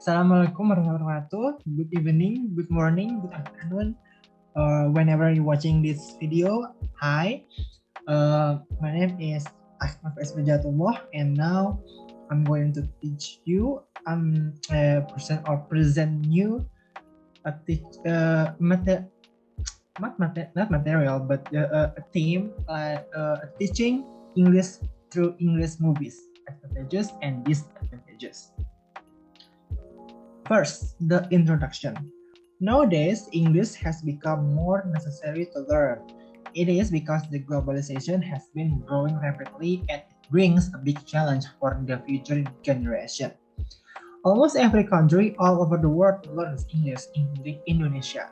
Assalamualaikum warahmatullahi wabarakatuh. Good evening, good morning, good afternoon. Whenever you're watching this video, hi. My name is Akhmad firjatullah, and now I'm going to teach you present you a teach not material but a theme teaching English through English movies, advantages and disadvantages. First, the introduction. Nowadays, English has become more necessary to learn. It is because the globalization has been growing rapidly and it brings a big challenge for the future generation. Almost every country all over the world learns English, including Indonesia.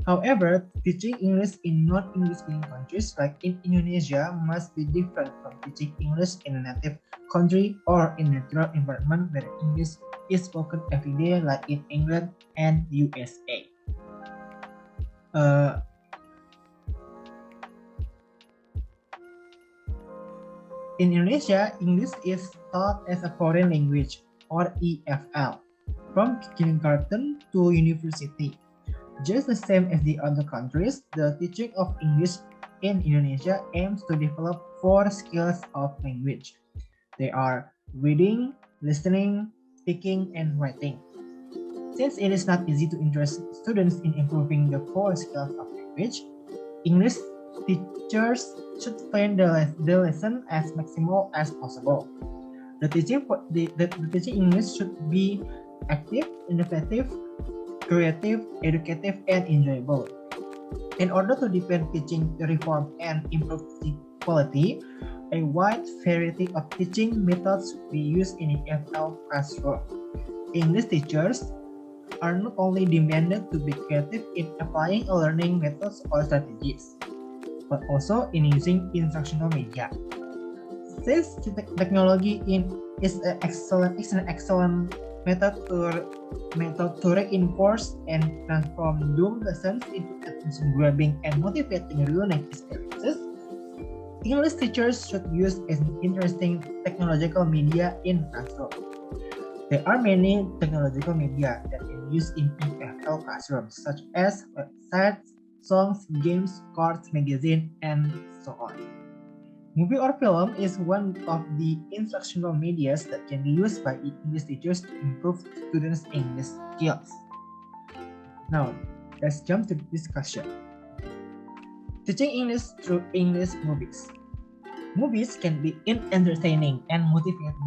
However, teaching English in non-English speaking countries like in Indonesia must be different from teaching English in a native country or in a natural environment where English is spoken every day like in England and USA. In Indonesia, English is taught as a foreign language or EFL from kindergarten to university. Just the same as the other countries, the teaching of English in Indonesia aims to develop 4 skills of language. They are reading, listening, speaking, and writing. Since it is not easy to interest students in improving the 4 skills of language, English teachers should plan the lesson as maximal as possible. The teaching English should be active, innovative, creative, educative, and enjoyable. In order to deepen teaching reform and improve teaching quality, a wide variety of teaching methods we use in the EFL classroom. English teachers are not only demanded to be creative in applying learning methods or strategies, but also in using instructional media. Since technology is an excellent method to reinforce and transform dual lessons into attention-grabbing and motivating learning experiences, English teachers should use an interesting technological media in classroom. There are many technological media that can use in EFL classrooms, such as websites, songs, games, cards, magazine, and so on. Movie or film is one of the instructional medias that can be used by English teachers to improve students' English skills. Now, let's jump to the discussion. Teaching English through English movies. Movies can be an entertaining and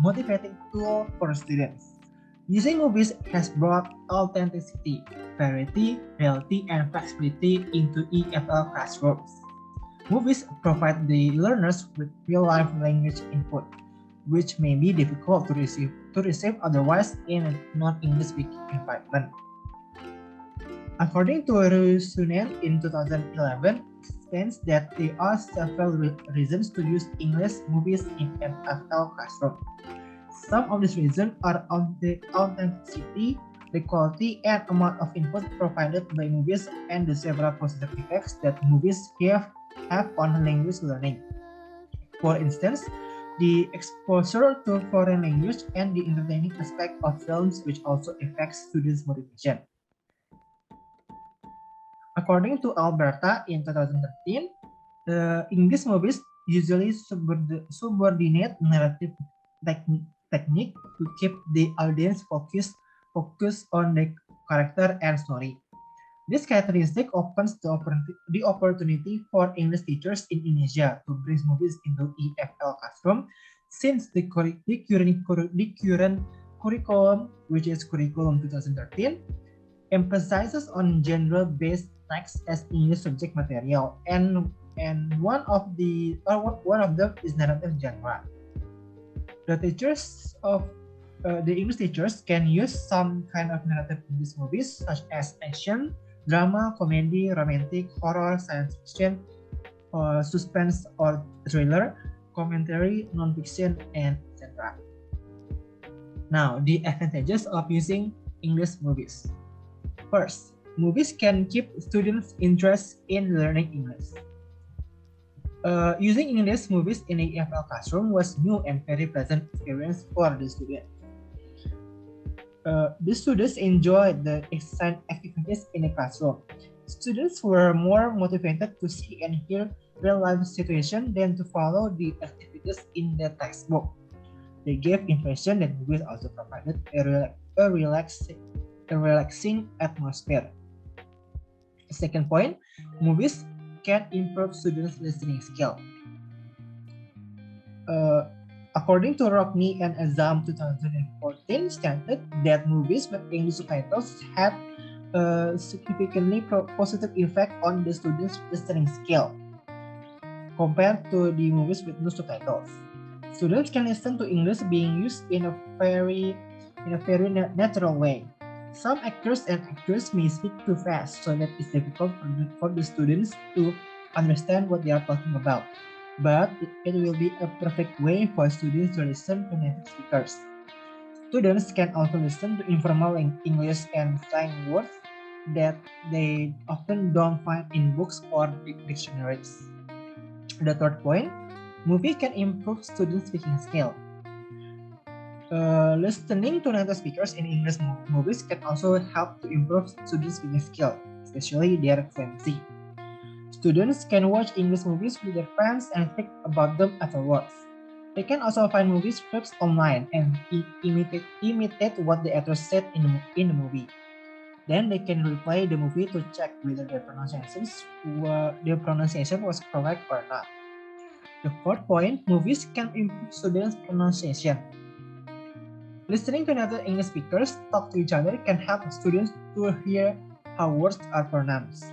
motivating tool for students. Using movies has brought authenticity, variety, reality, and flexibility into EFL classrooms. Movies provide the learners with real-life language input, which may be difficult to receive otherwise in a non-English speaking environment. According to a research in 2011, explains that there are several reasons to use English movies in an EFL classroom. Some of these reasons are on the authenticity, the quality and amount of input provided by movies, and the several positive effects that movies have on language learning. For instance, the exposure to foreign language and the entertaining aspect of films, which also affects students' motivation. According to Alberta in 2013, English movies usually subordinate narrative technique to keep the audience focused on the character and story. This characteristic opens the opportunity for English teachers in Indonesia to bring movies into EFL classroom, since the current curriculum, which is curriculum 2013, emphasizes on genre-based text as English subject material, and one of them is narrative genre. The English teachers can use some kind of narrative in these movies, such as action, drama, comedy, romantic, horror, science fiction, suspense or thriller, commentary, non-fiction, and etc. Now, the advantages of using English movies. First, movies can keep students' interest in learning English. Using English movies in the EFL classroom was new and very pleasant experience for the student. The students enjoyed the exercise activities in the classroom. Students were more motivated to see and hear real-life situations than to follow the activities in the textbook. They gave impression that movies also provided a relaxing atmosphere. Second point, movies can improve students' listening skill. According to Rockney and Azam 2014 stated that movies with English subtitles had a significantly positive effect on the students' listening skill compared to the movies with no subtitles. Students can listen to English being used in a very natural way. Some actors and actresses may speak too fast, so that it's difficult for the students to understand what they are talking about. But it will be a perfect way for students to listen to native speakers. Students can also listen to informal English and slang words that they often don't find in books or dictionaries. The third point, movie can improve student speaking skill. Listening to native speakers in English movies can also help to improve student speaking skill, especially their fluency. Students can watch English movies with their friends and think about them afterwards. They can also find movie scripts online and imitate what the actors said in the movie. Then they can replay the movie to check whether their pronunciation was correct or not. The fourth point, movies can improve students' pronunciation. Listening to native English speakers talk to each other can help students to hear how words are pronounced.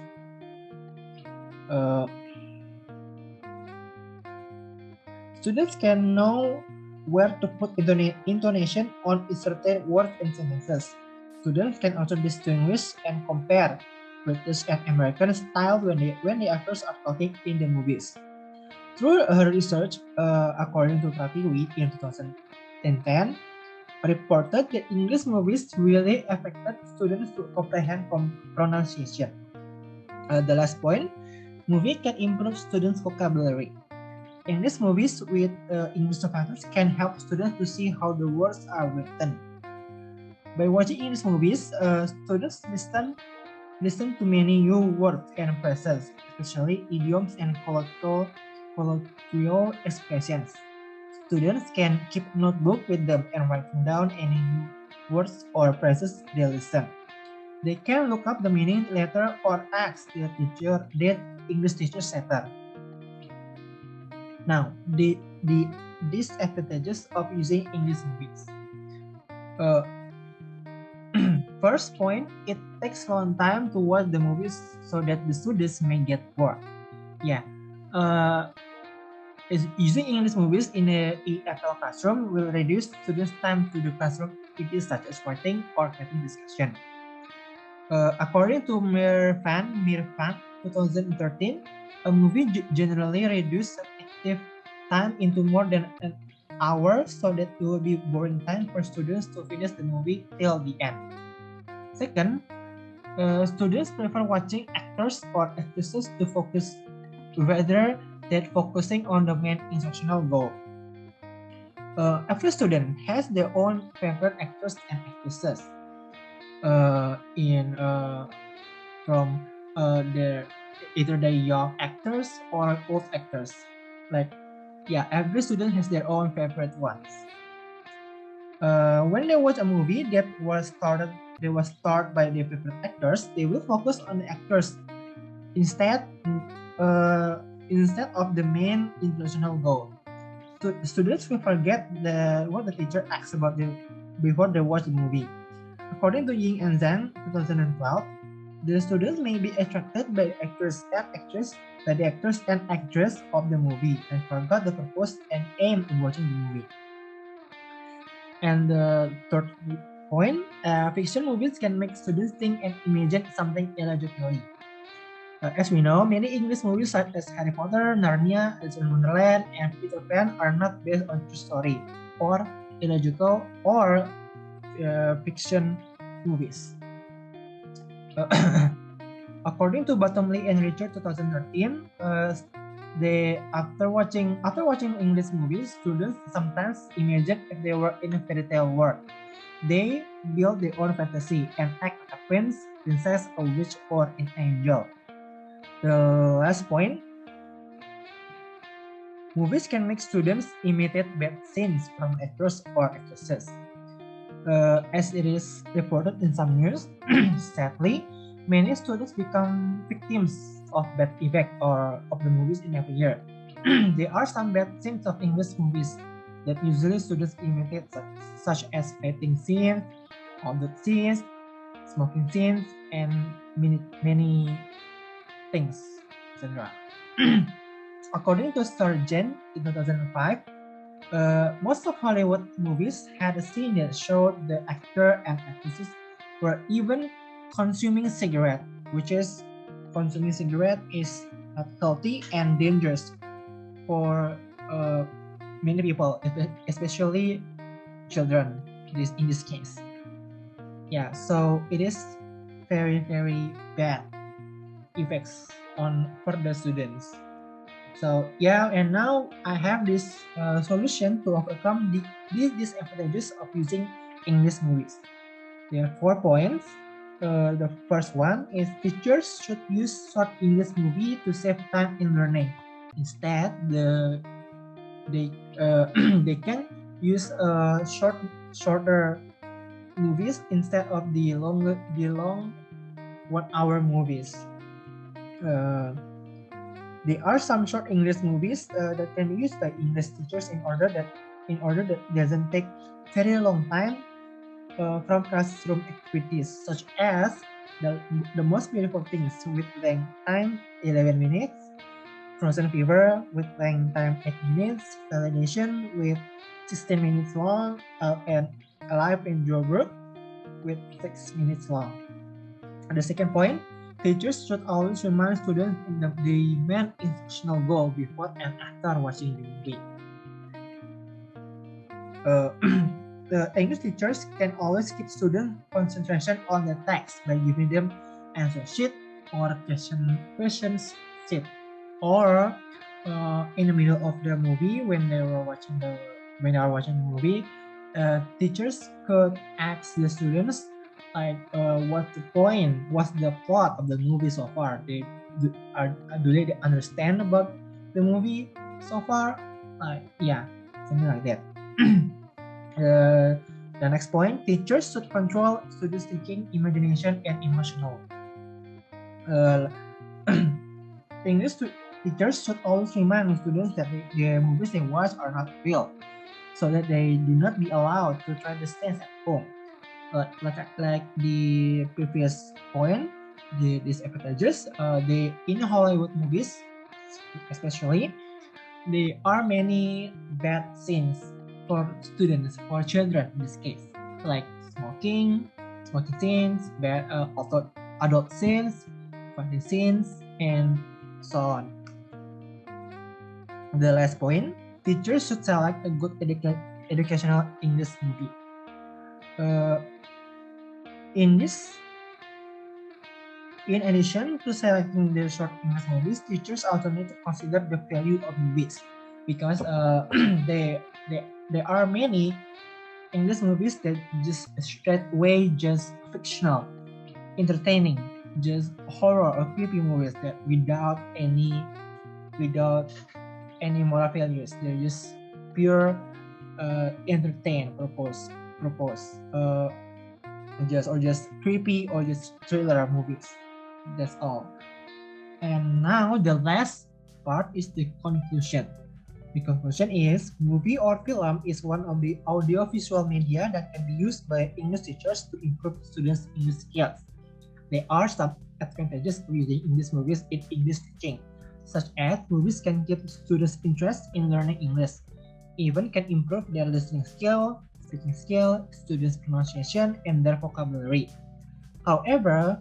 Students can know where to put intonation on certain words and sentences. Students can also distinguish and compare British and American style when the actors are talking in the movies. Through her research, according to Pratiwi in 2010, reported that English movies really affected students to comprehend pronunciation. The last point, movie can improve students' vocabulary. English movies with English subtitles can help students to see how the words are written. By watching English movies, students listen to many new words and phrases, especially idioms and colloquial expressions. Students can keep a notebook with them and writing down any new words or phrases they listen. They can look up the meaning later or ask their English teacher later. Now, the disadvantages of using English movies. First point, it takes a long time to watch the movies so that the students may get bored. Yeah. Using English movies in a EFL classroom will reduce students' time to the classroom activities such as writing or having discussion. According to Mirfan 2013, a movie generally reduces active time into more than an hour, so that it will be boring time for students to finish the movie till the end. Second, students prefer watching actors or actresses to focus rather than focusing on the main instructional goal. Every student has their own favorite actors and actresses. From either the young actors or old actors. Every student has their own favorite ones. When they watch a movie that was starred by their favorite actors, they will focus on the actors instead of the main instructional goal. Students will forget what the teacher asks about them before they watch the movie. According to Ying and Zhang 2012, the students may be attracted by the actors and actress of the movie and forgot the purpose and aim in watching the movie. And the third point, fiction movies can make students think and imagine something illogically. As we know, many English movies such as Harry Potter, Narnia, Alice in Wonderland, and Peter Pan are not based on true story or illogical or fiction movies. According to Bottomley and Richard 2013, after watching English movies, students sometimes imagine if they were in a fairy tale world. They build their own fantasy and act like a prince, princess, a witch, or an angel. The last point, movies can make students imitate bad scenes from actors or actresses. As it is reported in some news, sadly, many students become victims of bad effect or of the movies in every year. There are some bad scenes of English movies that usually students imitate, such as fighting scenes, combat scenes, smoking scenes, and many things, etc. According to Surgeon in 2005, most of Hollywood movies had a scene that showed the actor and actresses were even consuming cigarette, which is consuming cigarette is not healthy and dangerous for many people, especially children. In this case, yeah. So it is very bad effects on for the students. So yeah, and now I have this solution to overcome these disadvantages of using English movies. There are 4 points. The first one is teachers should use short English movie to save time in learning. Instead, they they can use shorter movies instead of the long 1 hour movies. There are some short English movies that can be used by English teachers in order that doesn't take very long time from classroom activities, such as the most beautiful things with length time 11 minutes, Frozen Fever with length time 8 minutes, Validation with 16 minutes long, and Alive in Your Group with 6 minutes long. And the second point, teachers should always remind students the main instructional goal before and after watching the movie. The English teachers can always keep student concentration on the text by giving them answer sheet or questions sheet, or in the middle of the movie when they are watching the movie, teachers could ask the students like what's the point, what's the plot of the movie so far. Do they understand about the movie so far? Yeah, something like that. The next point, teachers should control students' thinking, imagination, and emotional. English teachers should always remind students that the movies they watch are not real, so that they do not be allowed to try the scenes at home. Like the previous point, these advantages, in Hollywood movies, especially, there are many bad scenes for students, for children in this case, like smoking scenes, bad adult scenes, funny scenes, and so on. The last point, teachers should select a good educational English movie. In addition to selecting the short English movies, teachers also need to consider the value of movies, because there are many English movies that just straight away just fictional, entertaining, just horror or creepy movies that without any moral values. They're just pure entertain purpose, just creepy or just thriller movies. That's all. And now the last part is the conclusion. The conclusion is movie or film is one of the audiovisual media that can be used by English teachers to improve students' English skills. There are some advantages of using English movies in English teaching, such as movies can keep students' interest in learning English, even can improve their listening skill, speaking skill, students' pronunciation, and their vocabulary. However,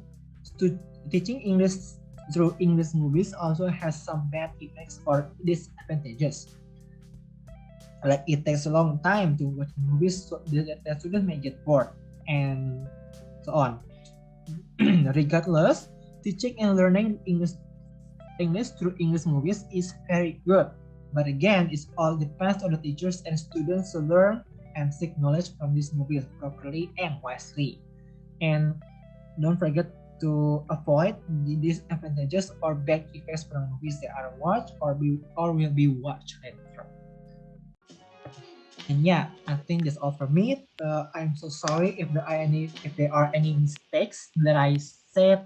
teaching English through English movies also has some bad effects or disadvantages. Like it takes a long time to watch movies, so the students may get bored, and so on. Regardless, teaching and learning English through English movies is very good. But again, it all depends on the teachers and students to learn and seek knowledge from these movies properly and wisely. And don't forget to avoid the disadvantages or bad effects from movies that are watched or will be watched later. And yeah, I think that's all for me. I'm so sorry if there are any mistakes that I said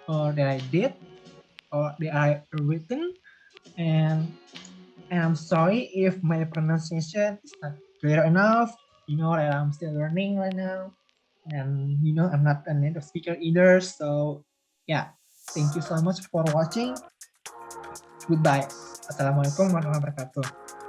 or that I did or that I written, and I'm sorry if my pronunciation is not clear enough. You know that I'm still learning right now, and you know I'm not a native speaker either. So yeah, thank you so much for watching. Goodbye. Assalamualaikum warahmatullahi wabarakatuh.